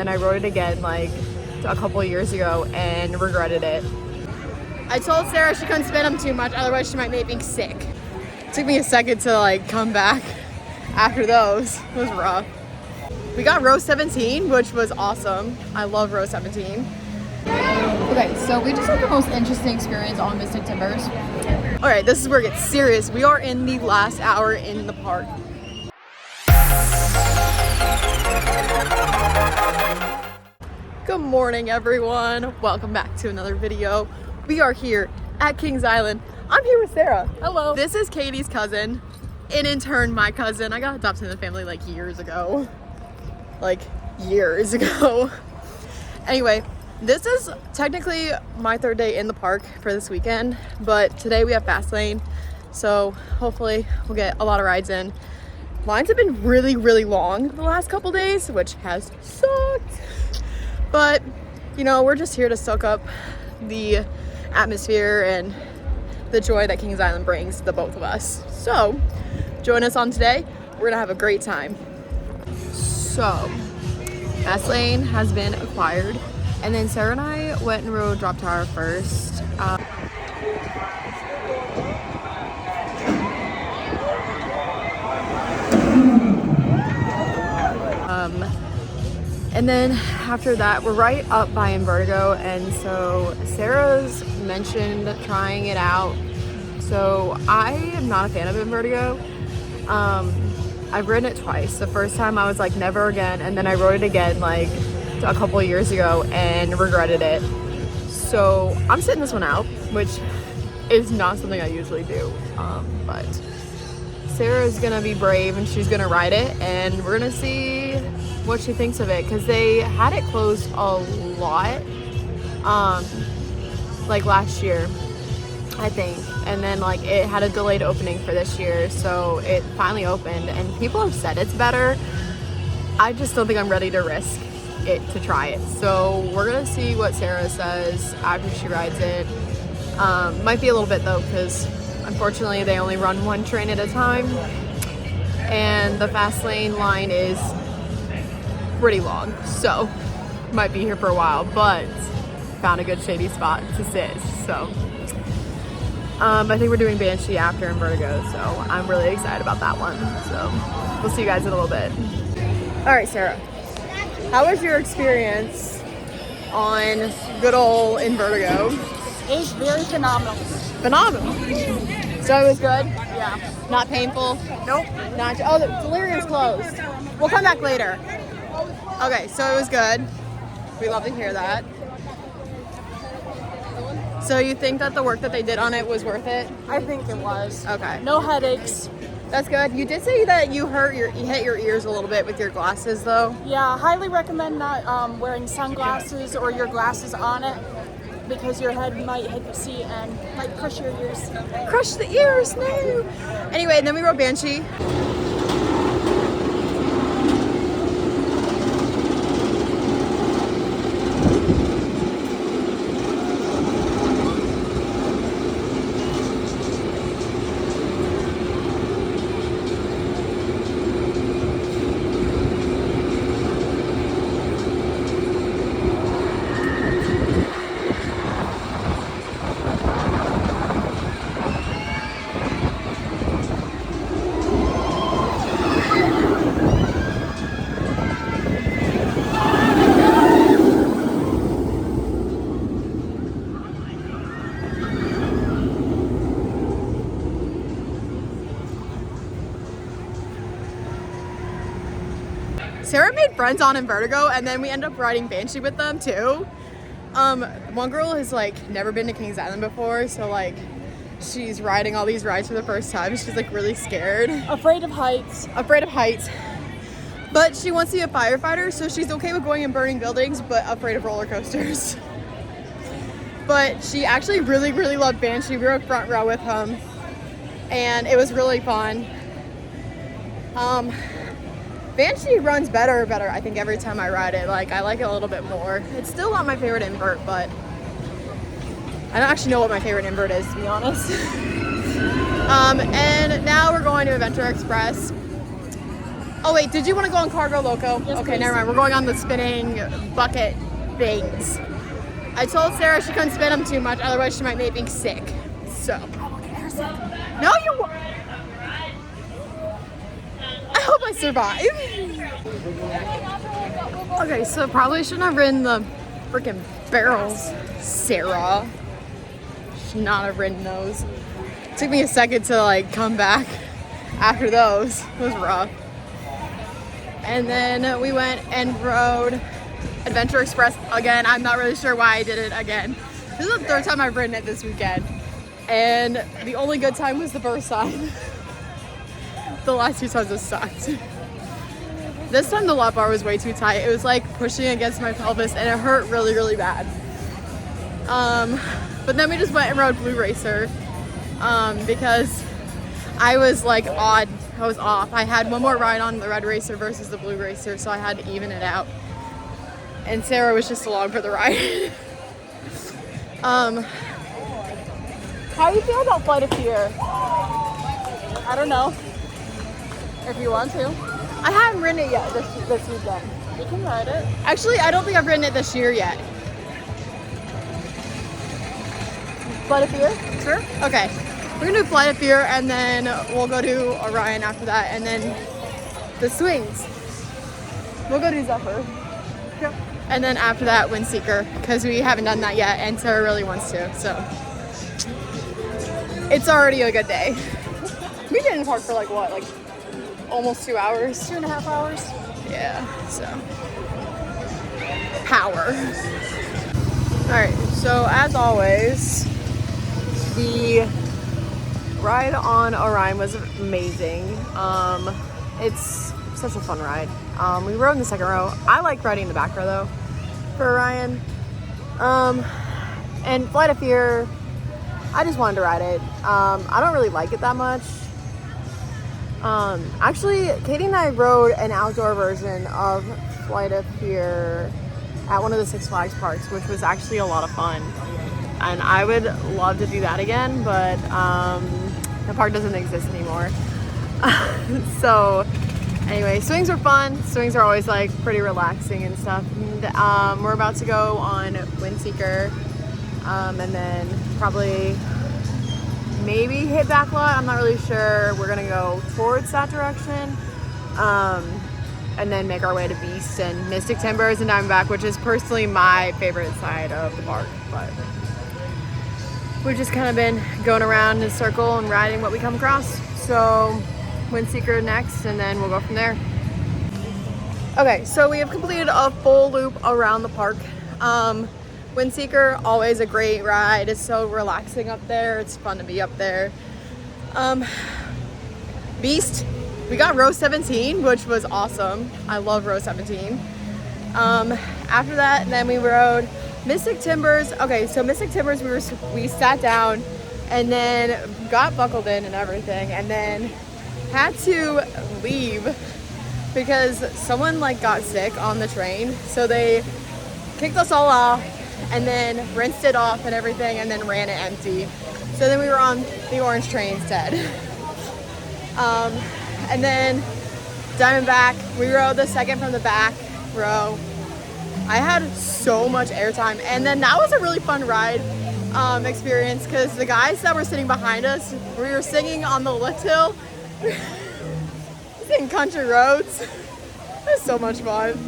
And I rode it again like a couple years ago and regretted it. I told Sarah she couldn't spin them too much, otherwise she might make me sick. It took me a second to like come back after those. It was rough. We got row 17, which was awesome. I love row 17. Okay, so we just had the most interesting experience on Mystic Timbers. All right, this is where it gets serious. We are in the last hour in the park. Good morning, everyone. Welcome back to another video. We are here at Kings Island. I'm here with Sarah. Hello. This is Katie's cousin, and in turn, my cousin. I got adopted in the family like years ago. Anyway, this is technically my third day in the park for this weekend, but today we have Fastlane, so hopefully we'll get a lot of rides in. Lines have been really, really long the last couple days, which has sucked. But, you know, we're just here to soak up the atmosphere and the joy that Kings Island brings to the both of us. So, join us on today. We're gonna have a great time. So, Fastlane has been acquired, and then Sarah and I went and rode Drop Tower first. And then after that, we're right up by Invertigo, and so Sarah's mentioned trying it out. So I am not a fan of Invertigo. I've ridden it twice. The first time I was like, never again, and then I rode it again like a couple years ago and regretted it. So I'm sitting this one out, which is not something I usually do, but Sarah's gonna be brave and she's gonna ride it, and we're gonna see what she thinks of it, because they had it closed a lot like last year, I think, and then like it had a delayed opening for this year, so it finally opened and people have said it's better. I just don't think I'm ready to risk it to try it, so we're gonna see what Sarah says after she rides it. Might be a little bit though, because unfortunately they only run one train at a time, and the Fastlane line is pretty long, so might be here for a while, but found a good shady spot to sit. So I think we're doing Banshee after Invertigo, so I'm really excited about that one. So we'll see you guys in a little bit. All right, Sarah, how was your experience on good old Invertigo? It was very phenomenal. Phenomenal. So it was good? Yeah. Not painful? Nope. Not. Oh, the Delirium's closed. We'll come back later. Okay, so it was good. We love to hear that. So you think that the work that they did on it was worth it? I think it was. Okay. No headaches. That's good. You did say that you hit your ears a little bit with your glasses though. Yeah, highly recommend not wearing sunglasses or your glasses on it, because your head might hit the seat and might crush your ears. Crush the ears, no! Anyway, and then we rode Banshee. Sarah made friends on Invertigo, and then we ended up riding Banshee with them too. One girl has like never been to Kings Island before, so like she's riding all these rides for the first time. She's like really scared. Afraid of heights. Afraid of heights. But she wants to be a firefighter, so she's okay with going in burning buildings, but afraid of roller coasters. But she actually really, really loved Banshee. We were front row with him, and it was really fun. Banshee runs better, I think, every time I ride it. Like, I like it a little bit more. It's still not my favorite invert, but I don't actually know what my favorite invert is, to be honest. And now we're going to Adventure Express. Oh wait, did you want to go on Cargo Loco? Yes, okay, please. never mind. We're going on the spinning bucket things. I told Sarah she couldn't spin them too much, otherwise she might make me sick. So. No, you won't. I hope I survive. Okay, so probably shouldn't have ridden the freaking barrels, Sarah. Should not have ridden those. Took me a second to like come back after those. It was rough. And then we went and rode Adventure Express again. I'm not really sure why I did it again. This is the third time I've ridden it this weekend. And the only good time was the first time. The last two times it sucked. This time the lap bar was way too tight. It was like pushing against my pelvis and it hurt really, really bad. But then we just went and rode Blue Racer because I was like odd. I was off. I had one more ride on the Red Racer versus the Blue Racer, so I had to even it out. And Sarah was just along for the ride. How do you feel about Flight of Fear? I don't know. If you want to. I haven't ridden it yet this weekend. You can ride it. Actually, I don't think I've ridden it this year yet. Flight of Fear? Sure. Okay. We're gonna do Flight of Fear and then we'll go to Orion after that and then the swings. We'll go to Zephyr. Yep. And then after that, Windseeker, because we haven't done that yet and Sarah really wants to, so. It's already a good day. We didn't park for like what, like almost 2 hours? 2.5 hours. Yeah, so. Power. Alright, so as always, the ride on Orion was amazing. It's such a fun ride. We rode in the second row. I like riding in the back row though for Orion. And Flight of Fear, I just wanted to ride it. I don't really like it that much. Actually, Katie and I rode an outdoor version of Flight of Fear at one of the Six Flags parks, which was actually a lot of fun. And I would love to do that again, but the park doesn't exist anymore. So anyway, swings were fun. Swings are always like pretty relaxing and stuff. And, we're about to go on Windseeker and then probably maybe hit Backlot. I'm not really sure. We're gonna go towards that direction. And then make our way to Beast and Mystic Timbers and Diamondback, which is personally my favorite side of the park. But we've just kind of been going around in a circle and riding what we come across. So Windseeker next, and then we'll go from there. Okay, so we have completed a full loop around the park. Windseeker, always a great ride. It's so relaxing up there. It's fun to be up there. Beast, we got row 17, which was awesome. I love row 17. After that, then we rode Mystic Timbers. Okay, so Mystic Timbers, we sat down and then got buckled in and everything, and then had to leave because someone like got sick on the train. So they kicked us all off and then rinsed it off and everything and then ran it empty. So then we were on the orange train instead. And then Diamondback, we rode the second from the back row. I had so much airtime, and then that was a really fun ride experience because the guys that were sitting behind us, we were singing on the lift hill, singing Country Roads. It was so much fun.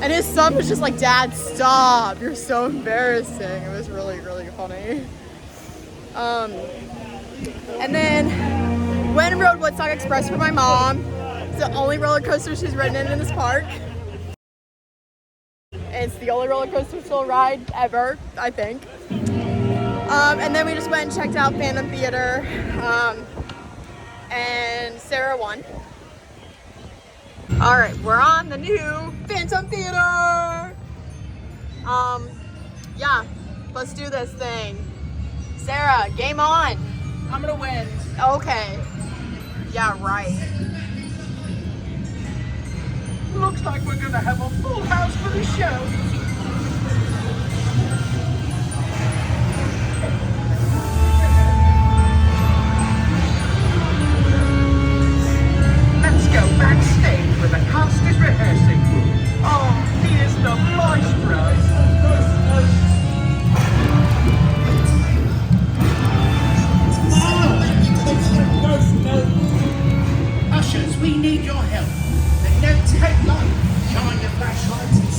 And his son was just like, "Dad, stop, you're so embarrassing." It was really, really funny. And then went and rode Woodstock Express for my mom. It's the only roller coaster she's ridden in this park. It's the only roller coaster she'll ride ever, I think. And then we just went and checked out Phantom Theater. And Sarah won. All right, we're on the new Phantom Theater. Yeah, let's do this thing. Sarah, game on. I'm gonna win. Okay. Yeah, right. Looks like we're gonna have a full house for the show. Let's go backstage with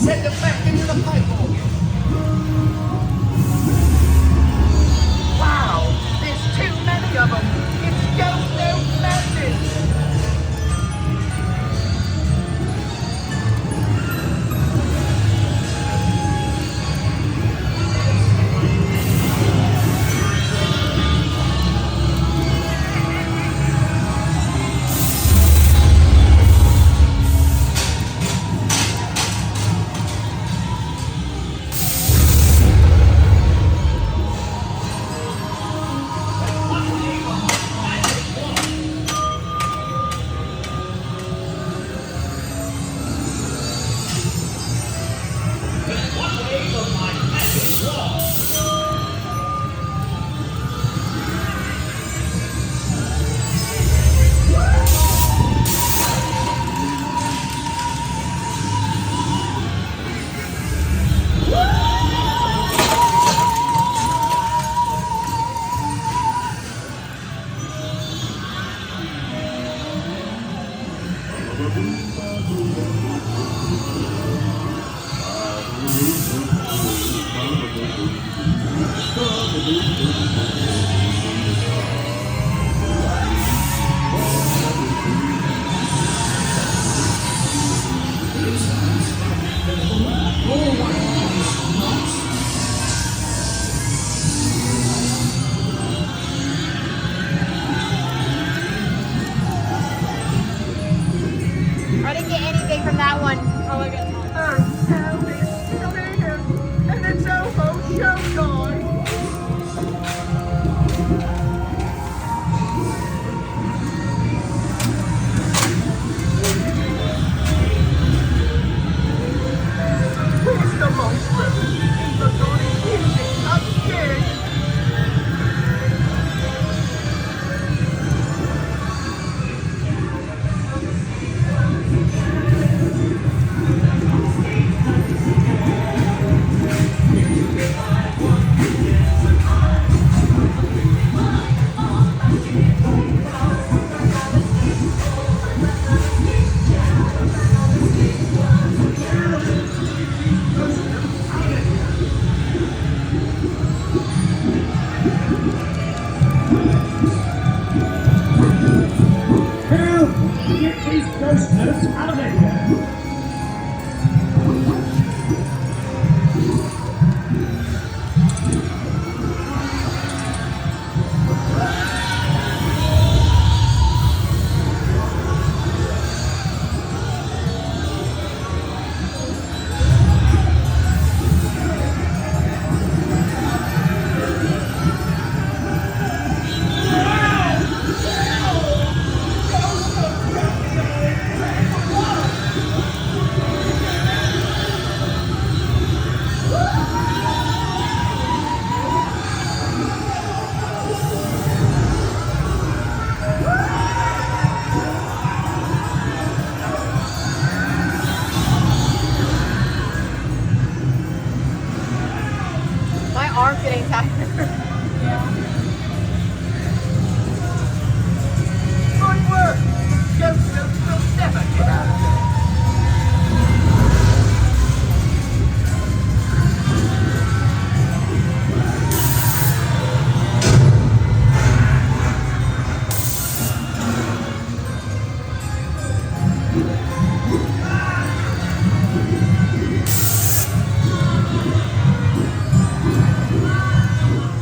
Send it back into the pipeline. Wow, there's too many of them. It's Ghost Note Madness. I didn't get anything from that one. Oh, I got Oh, hell, it's still here. And it's almost showtime. Where's the monster? He's not going to use it. I'm scared. Help! Get these ghost notes out of here! My arm's getting tired. Good work. Ghost Notes will never get out of here.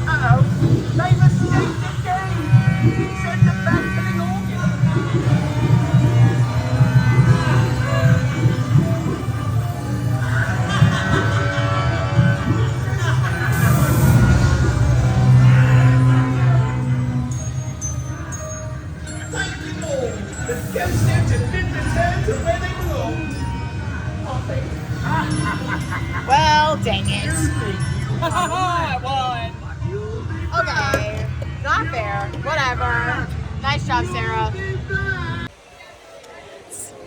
Uh-oh, they've escaped again. Send them back to the organ. Thank you all. The ghost notes have been returned to where they belong. Oh, thank you. Well, dang it. I won. Okay. Not fair. Whatever. Nice job, Sarah.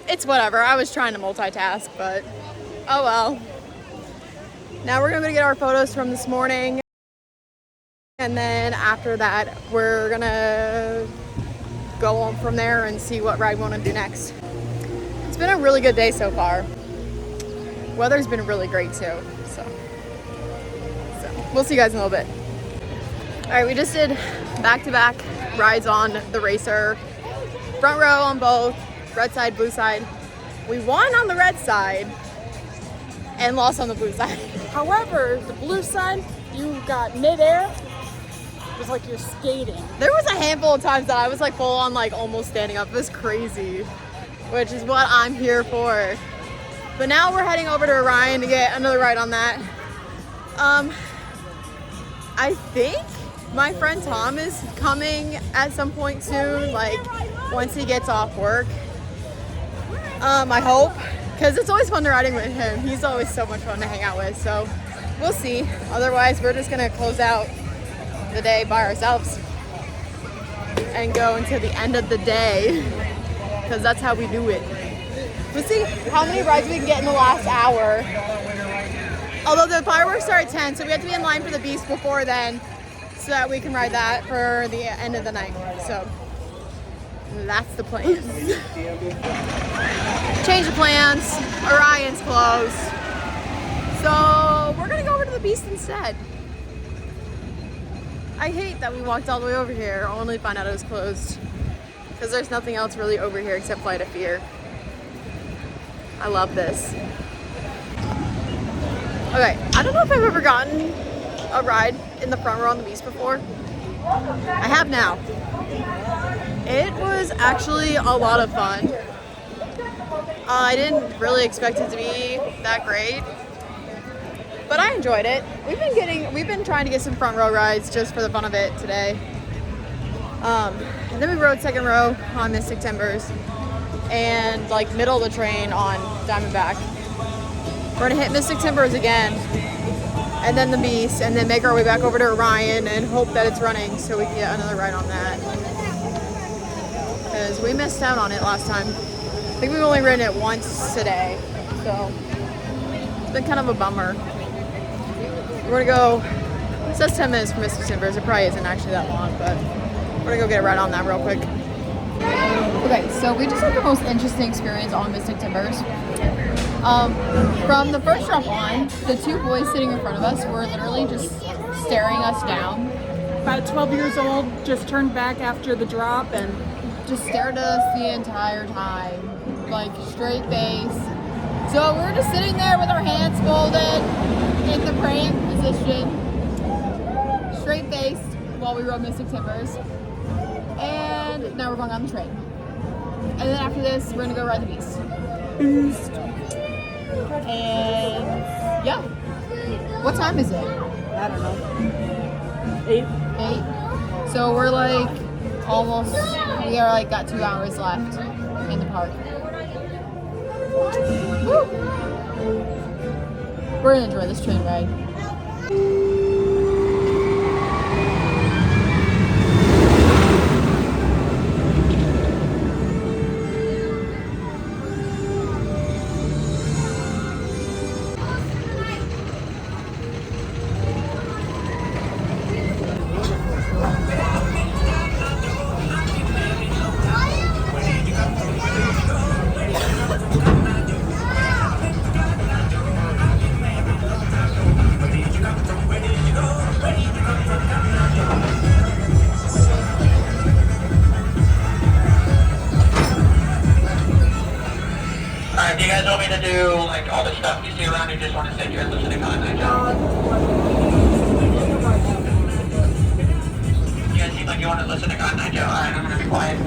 It's whatever. I was trying to multitask, but oh well. Now we're going to go get our photos from this morning. And then after that, we're going to go on from there and see what ride we want to do next. It's been a really good day so far. weather's been really great too. So we'll see you guys in a little bit. All right, we just did back-to-back rides on the Racer. Front row on both, red side, blue side. We won on the red side and lost on the blue side. However, the blue side, you got midair. It was like you're skating. There was a handful of times that I was like full on like almost standing up. It was crazy, which is what I'm here for. But now we're heading over to Orion to get another ride on that. I think my friend Tom is coming at some point soon, like once he gets off work. I hope, because it's always fun to riding with him. He's always so much fun to hang out with, so we'll see. Otherwise, we're just gonna close out the day by ourselves and go until the end of the day, because that's how we do it. We'll see how many rides we can get in the last hour. Although the fireworks start at 10, so we have to be in line for the Beast before then, so that we can ride that for the end of the night. So that's the plan. Change of plans. Orion's closed. So we're gonna go over to the Beast instead. I hate that we walked all the way over here only to find out it was closed, because there's nothing else really over here except Flight of Fear. I love this. Okay, I don't know if I've ever gotten a ride in the front row on the Beast before. I have now. It was actually a lot of fun. I didn't really expect it to be that great, but I enjoyed it. We've been trying to get some front row rides just for the fun of it today. And then we rode second row on Mystic Timbers and like middle of the train on Diamondback. We're gonna hit Mystic Timbers again, and then the Beast, and then make our way back over to Orion and hope that it's running so we can get another ride on that. Because we missed out on it last time. I think we've only ridden it once today, so it's been kind of a bummer. We're gonna go, it says 10 minutes for Mystic Timbers. It probably isn't actually that long, but we're gonna go get a ride on that real quick. Okay, so we just had the most interesting experience on Mystic Timbers. From the first drop on, the two boys sitting in front of us were literally just staring us down. About 12 years old, just turned back after the drop and just stared at us the entire time, like straight face. So we were just sitting there with our hands folded in the praying position, straight faced while we rode Mystic Timbers. And now we're going on the train. And then after this, we're gonna go ride the Beast. And yeah. What time is it? I don't know. 8. So we're like almost, we are like got 2 hours left in the park. Woo! We're gonna enjoy this train ride. Do you guys want me to do like all the stuff you see around? You just want to sit here and listen to content? You guys seem like you want to listen to content, Joe. Alright, I'm gonna be quiet.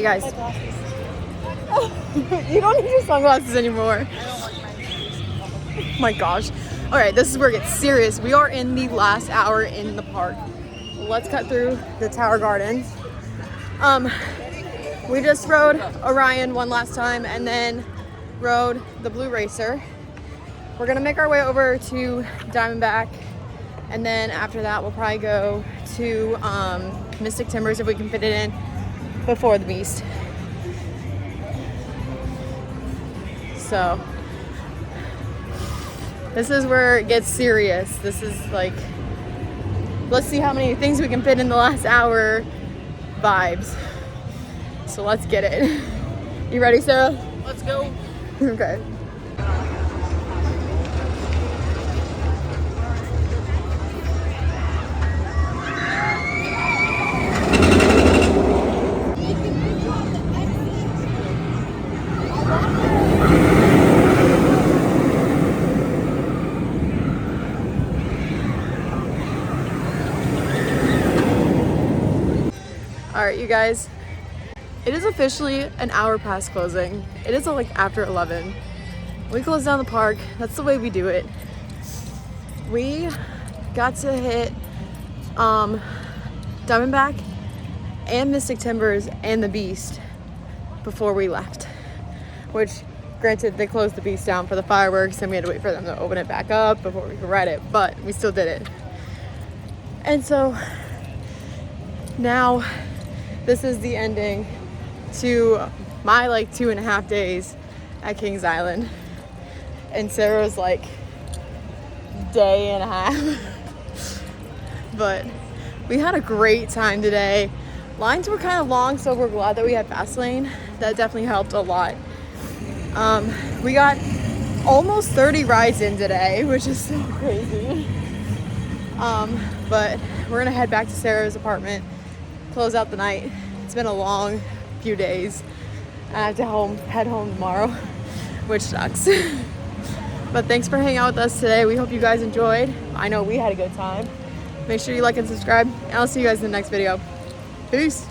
right, you guys. You don't need your sunglasses anymore. Oh my gosh. All right, this is where it gets serious. We are in the last hour in the park. Let's cut through the Tower Gardens. We just rode Orion one last time and then rode the Blue Racer. We're gonna make our way over to Diamondback, and then after that we'll probably go to Mystic Timbers if we can fit it in before the Beast. So this is where it gets serious. This is like, let's see how many things we can fit in the last hour vibes. So let's get it. You ready, Sarah? Let's go. Okay. All right, you guys. It is officially an hour past closing. It is like after 11. We close down the park. That's the way we do it. We got to hit Diamondback and Mystic Timbers and the Beast before we left. Which, granted, they closed the Beast down for the fireworks and we had to wait for them to open it back up before we could ride it, but we still did it. And so now this is the ending to my like 2.5 days at Kings Island, and Sarah's like day and a half. But we had a great time today. Lines were kind of long, so we're glad that we had fast lane. That definitely helped a lot. We got almost 30 rides in today, which is so crazy. But we're gonna head back to Sarah's apartment, close out the night. It's been a long few days. I have to head home tomorrow, which sucks. But thanks for hanging out with us today. We hope you guys enjoyed. I know we had a good time. Make sure you like and subscribe, and I'll see you guys in the next video. Peace.